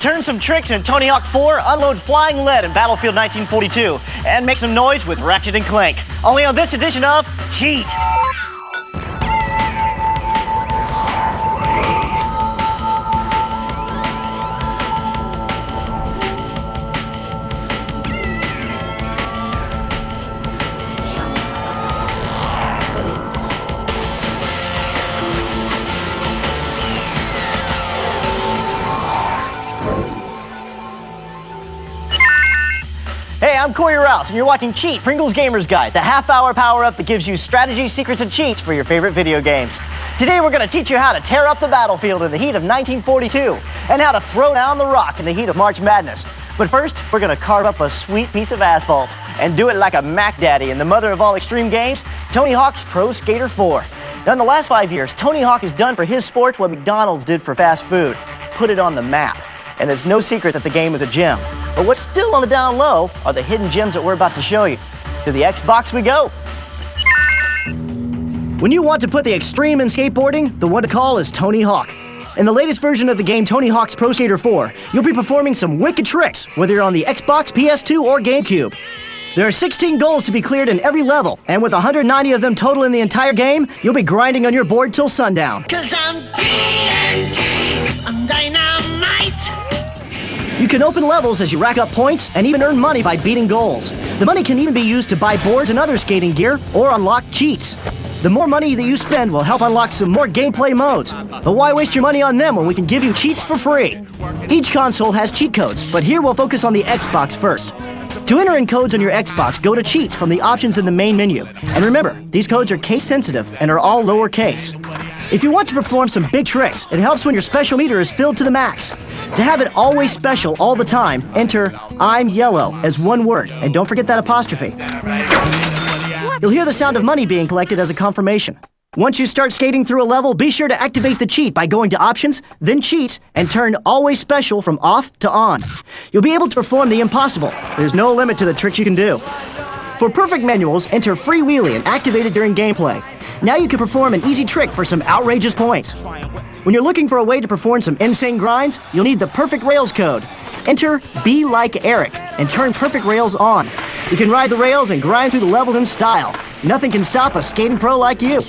turn some tricks in Tony Hawk 4, unload flying lead in Battlefield 1942, and make some noise with Ratchet Clank. Only on this edition of Cheat! Hey, I'm Cory Rouse, and you're watching Cheat, Pringle's Gamer's Guide, the half-hour power-up that gives you strategy, secrets, and cheats for your favorite video games. Today, we're going to teach you how to tear up the battlefield in the heat of 1942, and how to throw down the rock in the heat of March Madness. But first, we're going to carve up a sweet piece of asphalt, and do it like a Mac Daddy and the mother of all extreme games, Tony Hawk's Pro Skater 4. Now, in the last 5 years, Tony Hawk has done for his sport what McDonald's did for fast food. Put it on the map. And it's no secret that the game is a gem. But what's still on the down low are the hidden gems that we're about to show you. To the Xbox we go. When you want to put the extreme in skateboarding, the one to call is Tony Hawk. In the latest version of the game Tony Hawk's Pro Skater 4, you'll be performing some wicked tricks, whether you're on the Xbox, PS2, or GameCube. There are 16 goals to be cleared in every level, and with 190 of them total in the entire game, you'll be grinding on your board till sundown. 'Cause I'm TNT, I'm dynamite. You can open levels as you rack up points and even earn money by beating goals. The money can even be used to buy boards and other skating gear or unlock cheats. The more money that you spend will help unlock some more gameplay modes. But why waste your money on them when we can give you cheats for free? Each console has cheat codes, but here we'll focus on the Xbox first. To enter in codes on your Xbox, go to Cheats from the options in the main menu. And remember, these codes are case sensitive and are all lowercase. If you want to perform some big tricks, it helps when your special meter is filled to the max. To have it always special all the time, enter I'm yellow as one word, and don't forget that apostrophe. You'll hear the sound of money being collected as a confirmation. Once you start skating through a level, be sure to activate the cheat by going to Options, then Cheats, and turn Always Special from off to on. You'll be able to perform the impossible. There's no limit to the tricks you can do. For perfect manuals, enter Free Wheelie and activate it during gameplay. Now you can perform an easy trick for some outrageous points. When you're looking for a way to perform some insane grinds, you'll need the Perfect Rails code. Enter Be Like Eric and turn Perfect Rails on. You can ride the rails and grind through the levels in style. Nothing can stop a skating pro like you.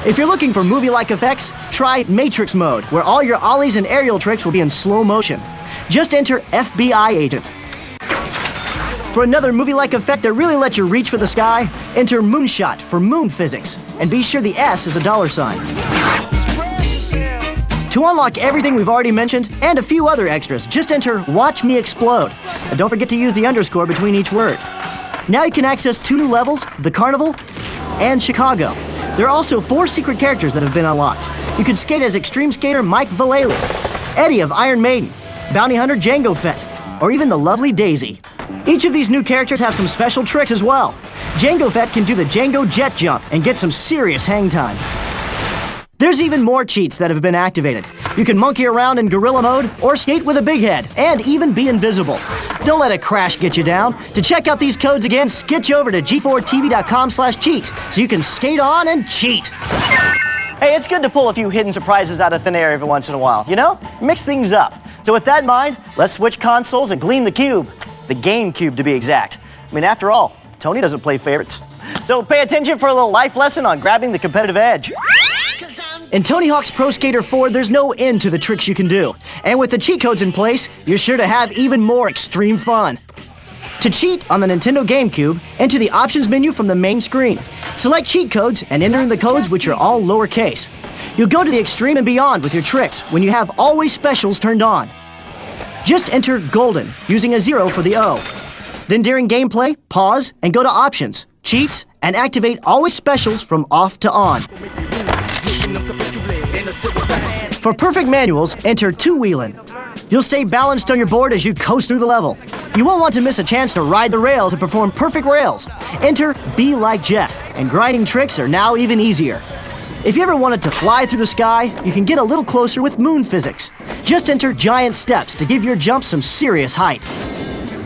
If you're looking for movie-like effects, try Matrix mode, where all your ollies and aerial tricks will be in slow motion. Just enter FBI agent. For another movie-like effect that really lets you reach for the sky, enter Moonshot for moon physics, and be sure the S is a $sign. To unlock everything we've already mentioned, and a few other extras, just enter Watch Me Explode, and don't forget to use the underscore between each word. Now you can access 2 new levels, the Carnival and Chicago. There are also 4 secret characters that have been unlocked. You can skate as Extreme Skater Mike Vallely, Eddie of Iron Maiden, Bounty Hunter Django Fett, or even the lovely Daisy. Each of these new characters have some special tricks as well. Django Fett can do the Django Jet Jump and get some serious hang time. There's even more cheats that have been activated. You can monkey around in gorilla mode, or skate with a big head, and even be invisible. Don't let a crash get you down. To check out these codes again, skitch over to g4tv.com/cheat so you can skate on and cheat. Hey, it's good to pull a few hidden surprises out of thin air every once in a while, you know? Mix things up. So with that in mind, let's switch consoles and gleam the cube. The GameCube, to be exact. I mean, after all, Tony doesn't play favorites. So pay attention for a little life lesson on grabbing the competitive edge. In Tony Hawk's Pro Skater 4, there's no end to the tricks you can do. And with the cheat codes in place, you're sure to have even more extreme fun. To cheat on the Nintendo GameCube, enter the Options menu from the main screen. Select cheat codes and enter in the codes, which are all lowercase. You'll go to the extreme and beyond with your tricks when you have Always Specials turned on. Just enter Golden, using a 0 for the O. Then during gameplay, pause and go to Options, Cheats, and activate Always Specials from off to on. For perfect manuals, enter Two-Wheelin'. You'll stay balanced on your board as you coast through the level. You won't want to miss a chance to ride the rails and perform perfect rails. Enter Be Like Jeff, and grinding tricks are now even easier. If you ever wanted to fly through the sky, you can get a little closer with moon physics. Just enter Giant Steps to give your jump some serious height.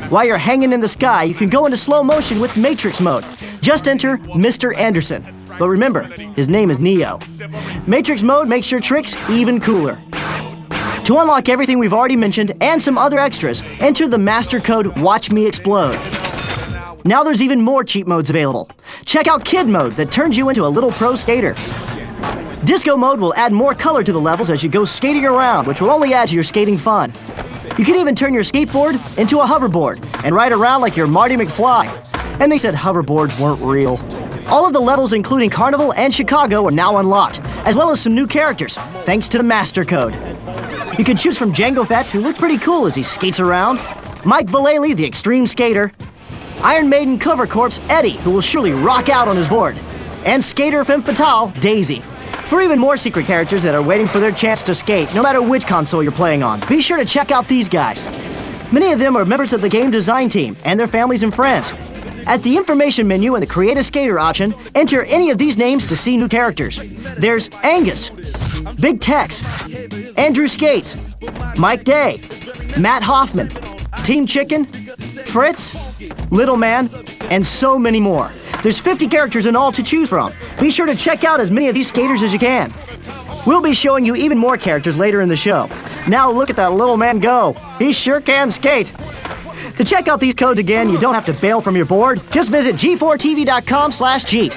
While you're hanging in the sky, you can go into slow motion with Matrix mode. Just enter Mr. Anderson. But remember, his name is Neo. Matrix mode makes your tricks even cooler. To unlock everything we've already mentioned and some other extras, enter the master code WatchMeExplode. Now there's even more cheat modes available. Check out Kid Mode that turns you into a little pro skater. Disco Mode will add more color to the levels as you go skating around, which will only add to your skating fun. You can even turn your skateboard into a hoverboard and ride around like you're Marty McFly. And they said hoverboards weren't real. All of the levels, including Carnival and Chicago, are now unlocked, as well as some new characters, thanks to the Master Code. You can choose from Jango Fett, who looked pretty cool as he skates around, Mike Vallely, the extreme skater, Iron Maiden cover corpse Eddie, who will surely rock out on his board, and skater femme fatale Daisy. For even more secret characters that are waiting for their chance to skate, no matter which console you're playing on, be sure to check out these guys. Many of them are members of the game design team and their families and friends. At the information menu in the Create a Skater option, enter any of these names to see new characters. There's Angus, Big Tex, Andrew Skates, Mike Day, Matt Hoffman, Team Chicken, Fritz, Little Man, and so many more. There's 50 characters in all to choose from. Be sure to check out as many of these skaters as you can. We'll be showing you even more characters later in the show. Now look at that little man go. He sure can skate. To check out these codes again, you don't have to bail from your board. Just visit g4tv.com/cheat.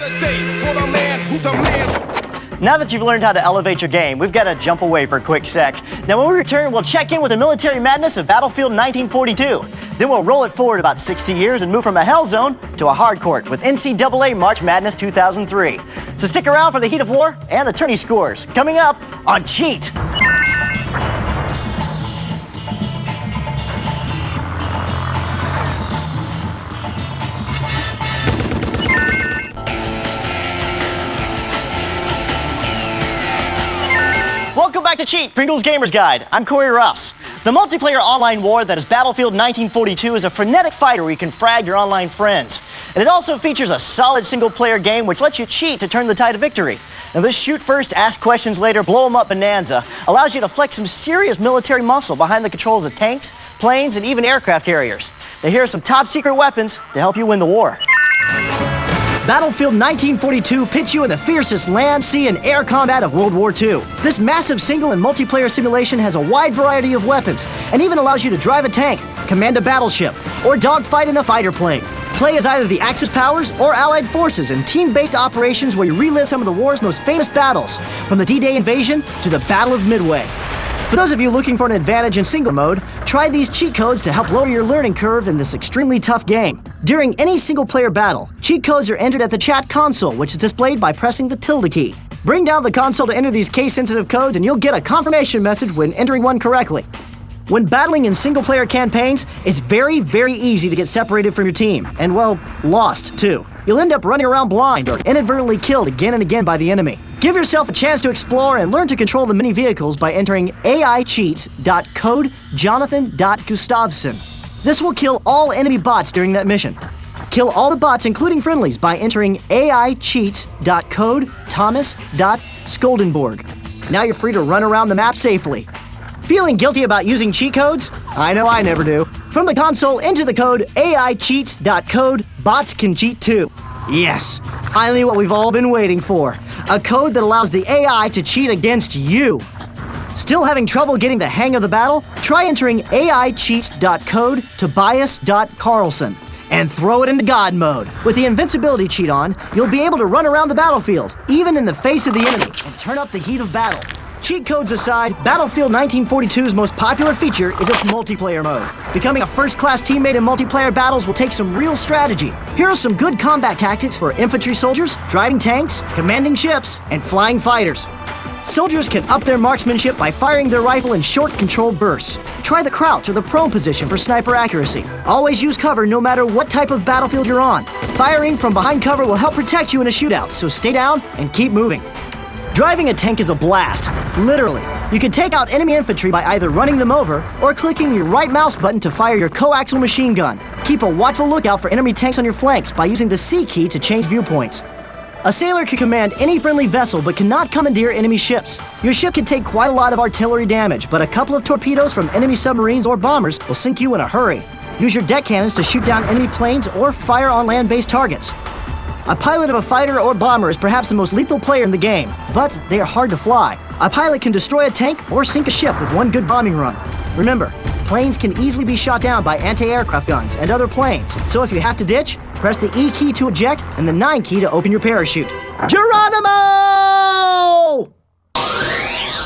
Now that you've learned how to elevate your game, we've got to jump away for a quick sec. Now when we return, we'll check in with the military madness of Battlefield 1942. Then we'll roll it forward about 60 years and move from a hell zone to a hard court with NCAA March Madness 2003. So stick around for the heat of war and the tourney scores, coming up on Cheat. Welcome back to Cheat, Pringle's Gamer's Guide. I'm Cory Rouse. The multiplayer online war that is Battlefield 1942 is a frenetic fighter where you can frag your online friends. And it also features a solid single-player game which lets you cheat to turn the tide of victory. Now this shoot first, ask questions later, blow them up bonanza allows you to flex some serious military muscle behind the controls of tanks, planes, and even aircraft carriers. Now here are some top secret weapons to help you win the war. Battlefield 1942 pits you in the fiercest land, sea, and air combat of World War II. This massive single and multiplayer simulation has a wide variety of weapons and even allows you to drive a tank, command a battleship, or dogfight in a fighter plane. Play as either the Axis powers or Allied forces in team-based operations where you relive some of the war's most famous battles, from the D-Day invasion to the Battle of Midway. For those of you looking for an advantage in single mode, try these cheat codes to help lower your learning curve in this extremely tough game. During any single-player battle, cheat codes are entered at the chat console, which is displayed by pressing the tilde key. Bring down the console to enter these case-sensitive codes and you'll get a confirmation message when entering one correctly. When battling in single-player campaigns, it's very, very easy to get separated from your team, and well, lost too. You'll end up running around blind or inadvertently killed again and again by the enemy. Give yourself a chance to explore and learn to control the mini vehicles by entering aicheats.codejonathan.gustavson. This will kill all enemy bots during that mission. Kill all the bots, including friendlies, by entering aicheats.codethomas.skoldenborg. Now you're free to run around the map safely. Feeling guilty about using cheat codes? I know I never do. From the console, enter the code aicheats.code botscancheat2. Yes, finally what we've all been waiting for. A code that allows the AI to cheat against you. Still having trouble getting the hang of the battle? Try entering aicheats.codetobias.carlson and throw it into God mode. With the invincibility cheat on, you'll be able to run around the battlefield, even in the face of the enemy, and turn up the heat of battle. Cheat codes aside, Battlefield 1942's most popular feature is its multiplayer mode. Becoming a first-class teammate in multiplayer battles will take some real strategy. Here are some good combat tactics for infantry soldiers, driving tanks, commanding ships, and flying fighters. Soldiers can up their marksmanship by firing their rifle in short, controlled bursts. Try the crouch or the prone position for sniper accuracy. Always use cover no matter what type of battlefield you're on. Firing from behind cover will help protect you in a shootout, so stay down and keep moving. Driving a tank is a blast, literally. You can take out enemy infantry by either running them over or clicking your right mouse button to fire your coaxial machine gun. Keep a watchful lookout for enemy tanks on your flanks by using the C key to change viewpoints. A sailor can command any friendly vessel but cannot commandeer enemy ships. Your ship can take quite a lot of artillery damage, but a couple of torpedoes from enemy submarines or bombers will sink you in a hurry. Use your deck cannons to shoot down enemy planes or fire on land-based targets. A pilot of a fighter or bomber is perhaps the most lethal player in the game, but they are hard to fly. A pilot can destroy a tank or sink a ship with one good bombing run. Remember, planes can easily be shot down by anti-aircraft guns and other planes, so if you have to ditch, press the E key to eject and the 9 key to open your parachute. Geronimo!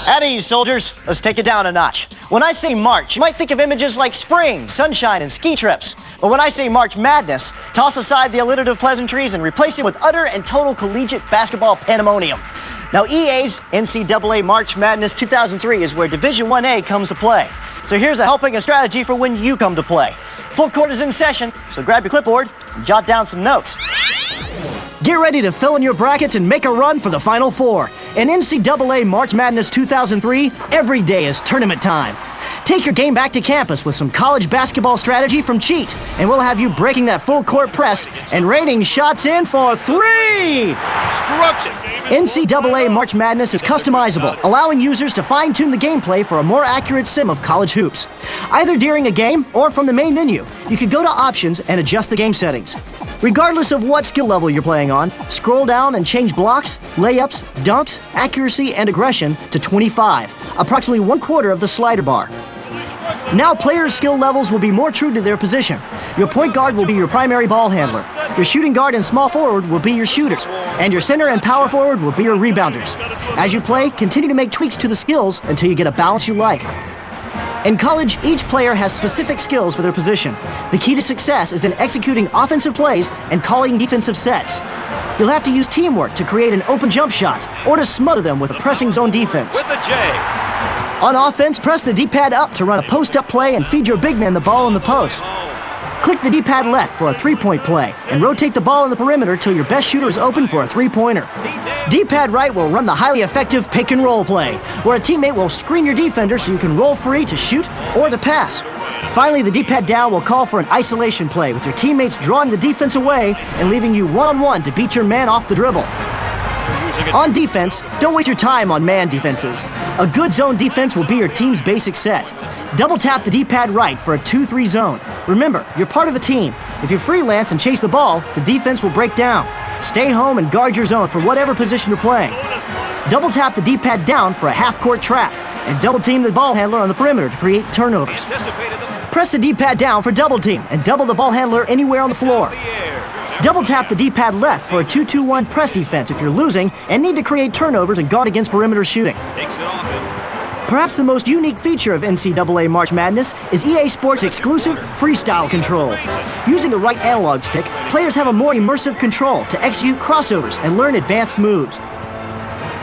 At ease, soldiers. Let's take it down a notch. When I say March, you might think of images like spring, sunshine, and ski trips. But when I say March Madness, toss aside the alliterative pleasantries and replace it with utter and total collegiate basketball pandemonium. Now, EA's NCAA March Madness 2003 is where Division 1A comes to play. So here's a helping and strategy for when you come to play. Full court is in session, so grab your clipboard and jot down some notes. Get ready to fill in your brackets and make a run for the Final Four. In NCAA March Madness 2003, every day is tournament time. Take your game back to campus with some college basketball strategy from Cheat, and we'll have you breaking that full court press and raining shots in for 3! NCAA March Madness is customizable, allowing users to fine-tune the gameplay for a more accurate sim of college hoops. Either during a game or from the main menu, you can go to options and adjust the game settings. Regardless of what skill level you're playing on, scroll down and change blocks, layups, dunks, accuracy, and aggression to 25, approximately 1/4 of the slider bar. Now players' skill levels will be more true to their position. Your point guard will be your primary ball handler. Your shooting guard and small forward will be your shooters. And your center and power forward will be your rebounders. As you play, continue to make tweaks to the skills until you get a balance you like. In college, each player has specific skills for their position. The key to success is in executing offensive plays and calling defensive sets. You'll have to use teamwork to create an open jump shot or to smother them with a pressing zone defense. With a J. On offense, press the D-pad up to run a post-up play and feed your big man the ball in the post. Click the D-pad left for a three-point play and rotate the ball in the perimeter till your best shooter is open for a three-pointer. D-pad right will run the highly effective pick-and-roll play, where a teammate will screen your defender so you can roll free to shoot or to pass. Finally, the D-pad down will call for an isolation play with your teammates drawing the defense away and leaving you one-on-one to beat your man off the dribble. On defense, don't waste your time on man defenses. A good zone defense will be your team's basic set. Double tap the D-pad right for a 2-3 zone. Remember, you're part of a team. If you freelance and chase the ball, the defense will break down. Stay home and guard your zone for whatever position you're playing. Double tap the D-pad down for a half-court trap, and double team the ball handler on the perimeter to create turnovers. Press the D-pad down for double team, and double the ball handler anywhere on the floor. Double tap the D-pad left for a 2-2-1 press defense if you're losing and need to create turnovers and guard against perimeter shooting. Perhaps the most unique feature of NCAA March Madness is EA Sports' exclusive freestyle control. Using the right analog stick, players have a more immersive control to execute crossovers and learn advanced moves.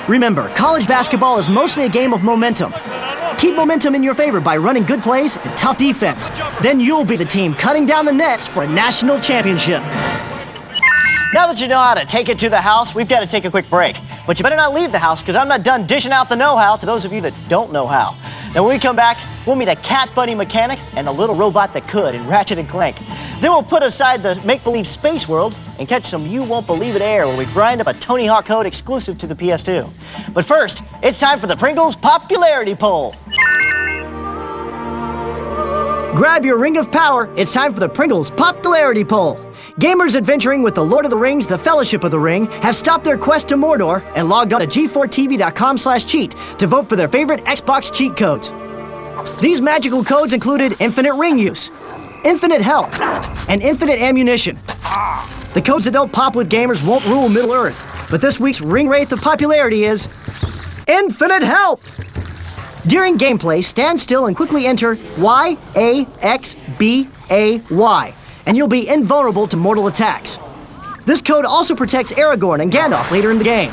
Remember, college basketball is mostly a game of momentum. Keep momentum in your favor by running good plays and tough defense. Then you'll be the team cutting down the nets for a national championship. Now that you know how to take it to the house, we've got to take a quick break. But you better not leave the house, because I'm not done dishing out the know-how to those of you that don't know how. Now, when we come back, we'll meet a cat bunny mechanic and a little robot that could in Ratchet Clank. Then we'll put aside the make-believe space world and catch some you-won't-believe-it air where we grind up a Tony Hawk code exclusive to the PS2. But first, it's time for the Pringles Popularity Poll. Grab your ring of power. It's time for the Pringles Popularity Poll. Gamers adventuring with The Lord of the Rings, The Fellowship of the Ring, have stopped their quest to Mordor and logged on to g4tv.com/cheat to vote for their favorite Xbox cheat codes. These magical codes included infinite ring use, infinite health, and infinite ammunition. The codes that don't pop with gamers won't rule Middle-earth, but this week's ring wraith of popularity is infinite health. During gameplay, stand still and quickly enter YAXBAY, and you'll be invulnerable to mortal attacks. This code also protects Aragorn and Gandalf later in the game.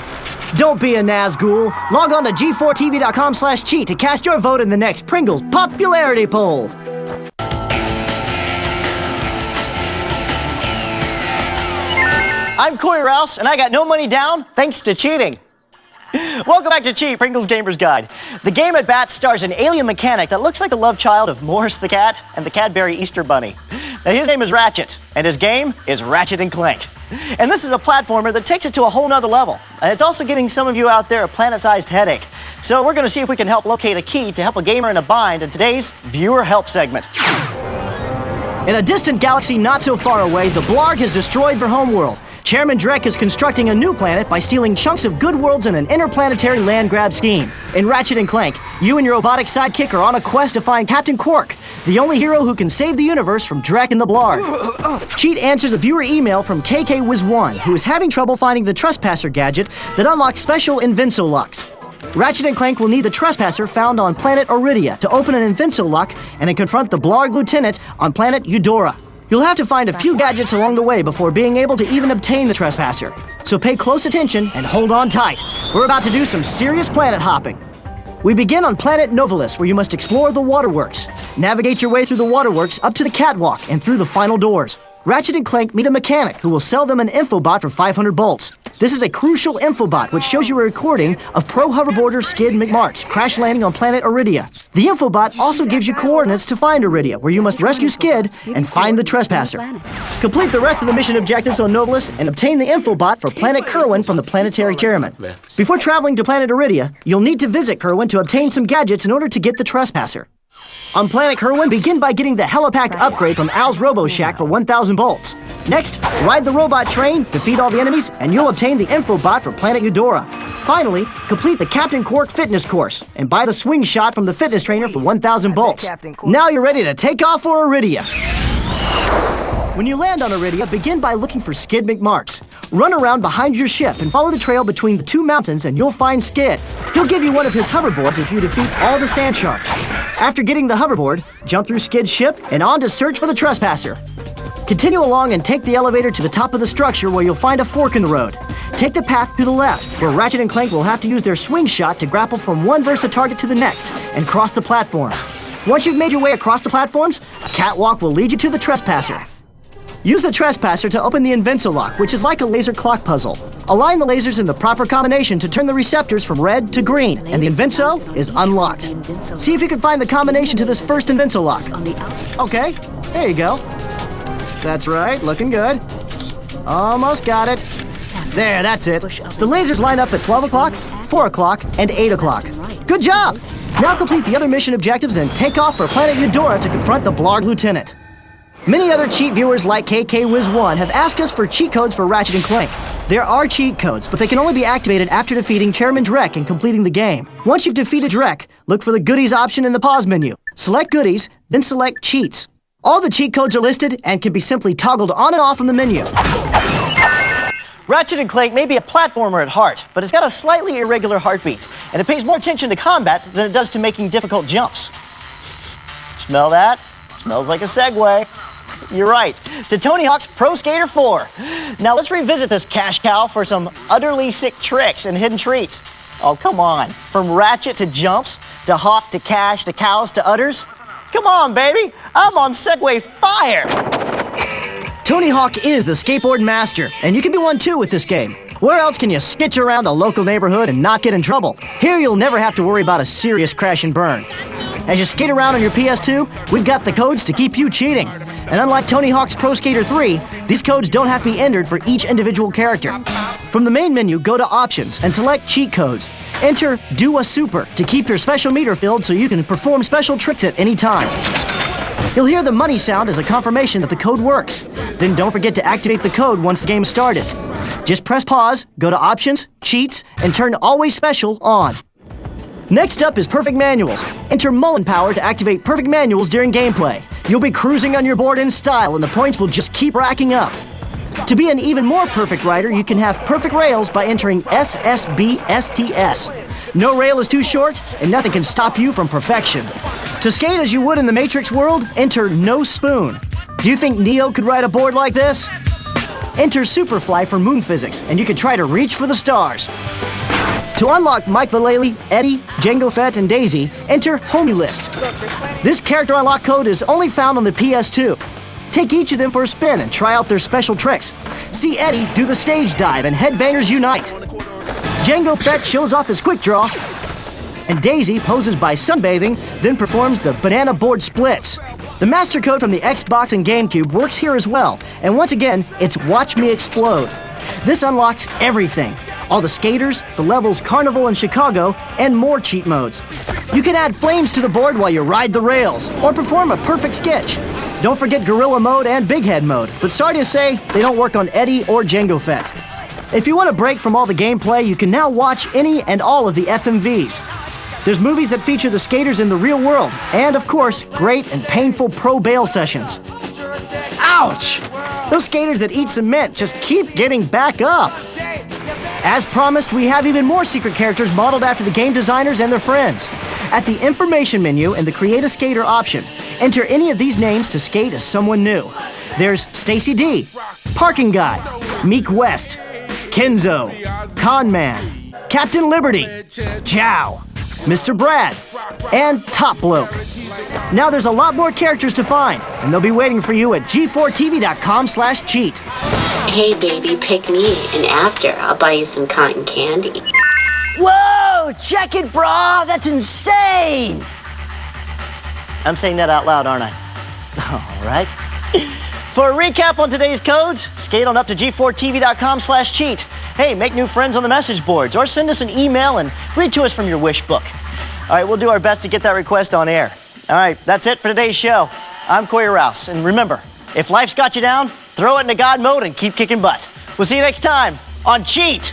Don't be a Nazgul. Log on to g4tv.com/cheat to cast your vote in the next Pringles Popularity Poll. I'm Cory Rouse, and I got no money down thanks to cheating. Welcome back to Cheat, Pringles Gamer's Guide. The game at bat stars an alien mechanic that looks like a love child of Morris the Cat and the Cadbury Easter Bunny. Now, his name is Ratchet, and his game is Ratchet Clank. And this is a platformer that takes it to a whole nother level. And it's also getting some of you out there a planet-sized headache. So we're going to see if we can help locate a key to help a gamer in a bind in today's Viewer Help segment. In a distant galaxy not so far away, the Blarg has destroyed their homeworld. Chairman Drek is constructing a new planet by stealing chunks of good worlds in an interplanetary land grab scheme. In Ratchet & Clank, you and your robotic sidekick are on a quest to find Captain Quark, the only hero who can save the universe from Drek and the Blarg. Cheat answers a viewer email from KKWiz1, who is having trouble finding the Trespasser gadget that unlocks special Invinso locks. Ratchet & Clank will need the Trespasser found on planet Iridia to open an Invinso lock and then confront the Blarg Lieutenant on planet Eudora. You'll have to find a few gadgets along the way before being able to even obtain the Trespasser. So pay close attention and hold on tight. We're about to do some serious planet hopping. We begin on planet Novalis, where you must explore the waterworks. Navigate your way through the waterworks up to the catwalk and through the final doors. Ratchet & Clank meet a mechanic who will sell them an infobot for 500 bolts. This is a crucial infobot which shows you a recording of pro hoverboarder Skid McMarx crash landing on planet Iridia. The infobot also gives you coordinates to find Iridia, where you must rescue Skid and find the Trespasser. Complete the rest of the mission objectives on Novalis and obtain the infobot for planet Kerwin from the planetary chairman. Before traveling to planet Iridia, you'll need to visit Kerwin to obtain some gadgets in order to get the Trespasser. On planet Kerwin, begin by getting the helipack upgrade from Al's Robo Shack for 1,000 bolts. Next, ride the robot train, defeat all the enemies, and you'll obtain the infobot for planet Eudora. Finally, complete the Captain Quark fitness course and buy the swing shot from the fitness trainer for 1,000 bolts. Now you're ready to take off for Iridia. When you land on Iridia, begin by looking for Skid McMarx. Run around behind your ship and follow the trail between the two mountains and you'll find Skid. He'll give you one of his hoverboards if you defeat all the sand sharks. After getting the hoverboard, jump through Skid's ship and on to search for the Trespasser. Continue along and take the elevator to the top of the structure where you'll find a fork in the road. Take the path to the left, where Ratchet & Clank will have to use their swing shot to grapple from one Versa target to the next and cross the platforms. Once you've made your way across the platforms, a catwalk will lead you to the Trespasser. Use the Trespasser to open the Invinso lock, which is like a laser clock puzzle. Align the lasers in the proper combination to turn the receptors from red to green, and the Invinso is unlocked. See if you can find the combination to this first Invinso lock. Okay, there you go. That's right, looking good. Almost got it. There, that's it. The lasers line up at 12 o'clock, 4 o'clock, and 8 o'clock. Good job! Now complete the other mission objectives and take off for planet Eudora to confront the Blarg Lieutenant. Many other cheat viewers like KKWiz1 have asked us for cheat codes for Ratchet & Clank. There are cheat codes, but they can only be activated after defeating Chairman Drek and completing the game. Once you've defeated Drek, look for the Goodies option in the pause menu. Select Goodies, then select Cheats. All the cheat codes are listed and can be simply toggled on and off from the menu. Ratchet & Clank may be a platformer at heart, but it's got a slightly irregular heartbeat, and it pays more attention to combat than it does to making difficult jumps. Smell that? Smells like a segue. You're right, to Tony Hawk's Pro Skater 4. Now let's revisit this cash cow for some utterly sick tricks and hidden treats. Oh, come on. From Ratchet to jumps, to Hawk to cash to cows to udders. Come on, baby. I'm on Segway Fire. Tony Hawk is the skateboard master, and you can be one too with this game. Where else can you skitch around a local neighborhood and not get in trouble? Here you'll never have to worry about a serious crash and burn. As you skate around on your PS2, we've got the codes to keep you cheating. And unlike Tony Hawk's Pro Skater 3, these codes don't have to be entered for each individual character. From the main menu, go to Options and select Cheat Codes. Enter Do a Super to keep your special meter filled so you can perform special tricks at any time. You'll hear the money sound as a confirmation that the code works. Then don't forget to activate the code once the game started. Just press pause, go to Options, Cheats, and turn Always Special on. Next up is Perfect Manuals. Enter Mullen Power to activate Perfect Manuals during gameplay. You'll be cruising on your board in style and the points will just keep racking up. To be an even more perfect rider, you can have Perfect Rails by entering SSBSTS. No rail is too short, and nothing can stop you from perfection. To skate as you would in the Matrix world, enter No Spoon. Do you think Neo could ride a board like this? Enter Superfly for moon physics, and you can try to reach for the stars. To unlock Mike Vallely, Eddie, Jango Fett, and Daisy, enter Homie List. This character unlock code is only found on the PS2. Take each of them for a spin and try out their special tricks. See Eddie do the stage dive and Headbangers Unite. Jango Fett shows off his quick draw, and Daisy poses by sunbathing, then performs the banana board splits. The master code from the Xbox and GameCube works here as well, and once again, it's Watch Me Explode. This unlocks everything. All the skaters, the levels Carnival and Chicago, and more cheat modes. You can add flames to the board while you ride the rails, or perform a perfect sketch. Don't forget Gorilla Mode and Big Head Mode, but sorry to say, they don't work on Eddie or Jango Fett. If you want a break from all the gameplay, you can now watch any and all of the FMVs. There's movies that feature the skaters in the real world, and of course, great and painful pro bail sessions. Ouch! Those skaters that eat cement just keep getting back up. As promised, we have even more secret characters modeled after the game designers and their friends. At the information menu in the Create a Skater option, enter any of these names to skate as someone new. There's Stacy D, Parking Guy, Meek West, Kenzo, Conman, Captain Liberty, Chow, Mr. Brad, and Top Bloke. Now there's a lot more characters to find, and they'll be waiting for you at g4tv.com/cheat. Hey baby, pick me, and after I'll buy you some cotton candy. Whoa! Check it, brah! That's insane! I'm saying that out loud, aren't I? All right. For a recap on today's codes, skate on up to g4tv.com/cheat. Hey, make new friends on the message boards, or send us an email and read to us from your wish book. All right, we'll do our best to get that request on air. All right, that's it for today's show. I'm Cory Rouse, and remember, if life's got you down, throw it into God mode and keep kicking butt. We'll see you next time on Cheat!